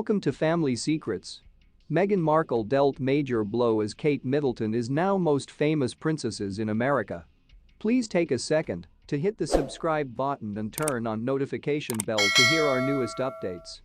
Welcome to Family Secrets. Meghan Markle dealt major blow as Kate Middleton is now most famous princesses in America. Please take a second to hit the subscribe button and turn on notification bell to hear our newest updates.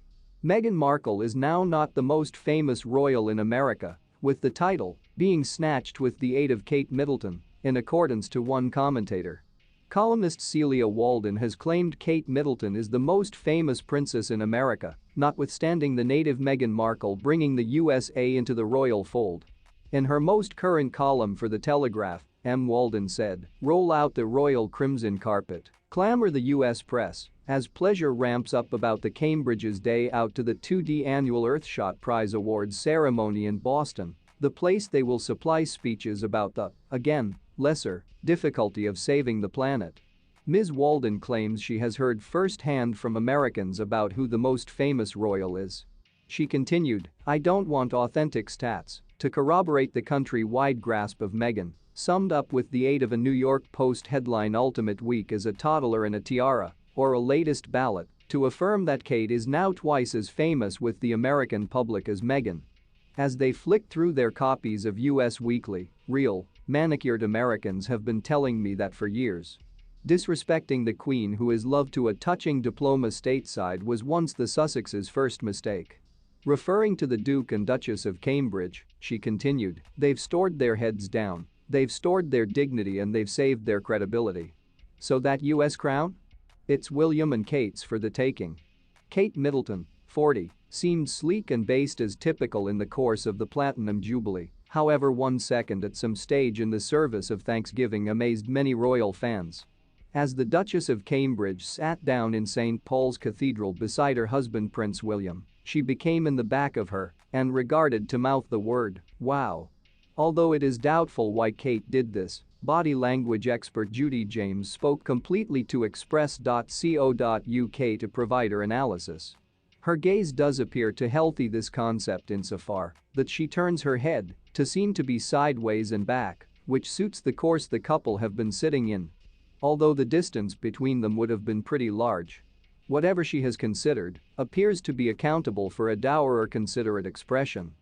Meghan Markle is now not the most famous royal in America, with the title being snatched with the aid of Kate Middleton, in accordance to one commentator. Columnist Celia Walden has claimed Kate Middleton is the most famous princess in America, notwithstanding the native Meghan Markle bringing the USA into the royal fold. In her most current column for The Telegraph, Walden said, "Roll out the royal crimson carpet, clamor the US press, as pleasure ramps up about the Cambridge's day out to the 2D annual Earthshot Prize Awards ceremony in Boston, the place they will supply speeches about the, again, lesser difficulty of saving the planet." Ms. Walden claims she has heard firsthand from Americans about who the most famous royal is. She continued, "I don't want authentic stats to corroborate the country-wide grasp of Meghan, summed up with the aid of a New York Post headline ultimate week as a toddler in a tiara, or a latest ballot, to affirm that Kate is now twice as famous with the American public as Meghan." As they flick through their copies of US Weekly, real, manicured Americans have been telling me that for years. Disrespecting the Queen, who is loved to a touching diploma stateside, was once the Sussexes' first mistake. Referring to the Duke and Duchess of Cambridge, she continued, "They've stored their heads down, they've stored their dignity, and they've saved their credibility. So that US crown? It's William and Kate's for the taking." Kate Middleton, 40, seemed sleek and based as typical in the course of the Platinum Jubilee. However, 1 second at some stage in the service of Thanksgiving amazed many royal fans. As the Duchess of Cambridge sat down in St. Paul's Cathedral beside her husband Prince William, she became in the back of her and regarded to mouth the word, "Wow." Although it is doubtful why Kate did this, body language expert Judy James spoke completely to express.co.uk to provide her analysis. Her gaze does appear to healthy this concept insofar that she turns her head to seem to be sideways and back, which suits the course the couple have been sitting in. Although the distance between them would have been pretty large. Whatever she has considered appears to be accountable for a dour or considerate expression.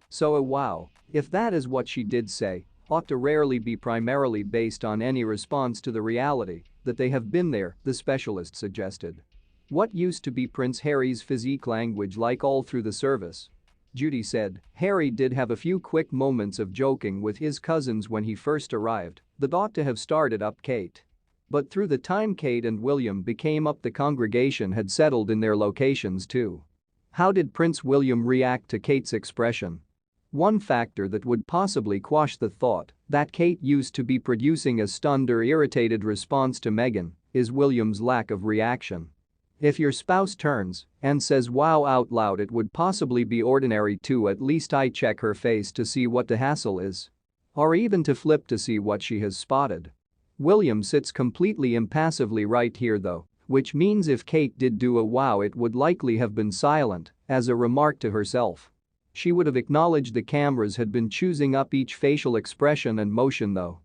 So a wow, if that is what she did say, ought to rarely be primarily based on any response to the reality that they have been there, the specialist suggested. What used to be Prince Harry's physique language like all through the service? Judy said, "Harry did have a few quick moments of joking with his cousins when he first arrived that ought to have started up Kate. But through the time Kate and William became up, the congregation had settled in their locations too." How did Prince William react to Kate's expression? One factor that would possibly quash the thought that Kate used to be producing a stunned or irritated response to Meghan is William's lack of reaction. If your spouse turns and says wow out loud, it would possibly be ordinary to at least eye check her face to see what the hassle is. Or even to flip to see what she has spotted. William sits completely impassively right here though, which means if Kate did do a wow, it would likely have been silent, as a remark to herself. She would have acknowledged the cameras had been choosing up each facial expression and motion though.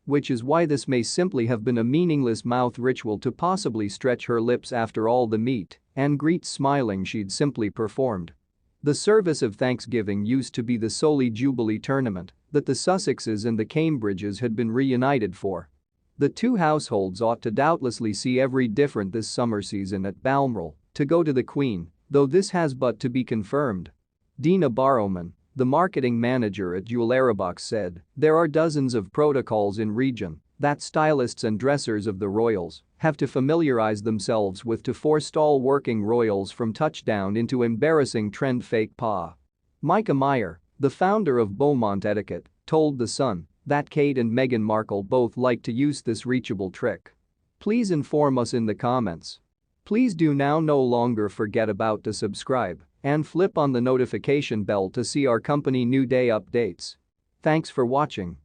Which is why this may simply have been a meaningless mouth ritual to possibly stretch her lips after all the meet and greet smiling she'd simply performed. The service of Thanksgiving used to be the solely Jubilee tournament that the Sussexes and the Cambridges had been reunited for. The two households ought to doubtlessly see every different this summer season at Balmoral to go to the Queen, though this has but to be confirmed. Dina Barrowman, the marketing manager at Jeweleriebox, said, "There are dozens of protocols in region that stylists and dressers of the royals have to familiarize themselves with to forestall working royals from touchdown into embarrassing trend fake pas." Micah Meyer, the founder of Beaumont Etiquette, told The Sun that Kate and Meghan Markle both like to use this reachable trick. Please inform us in the comments. Please do now no longer forget about to subscribe and flip on the notification bell to see our company new day updates. Thanks for watching.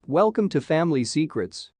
Welcome to Family Secrets.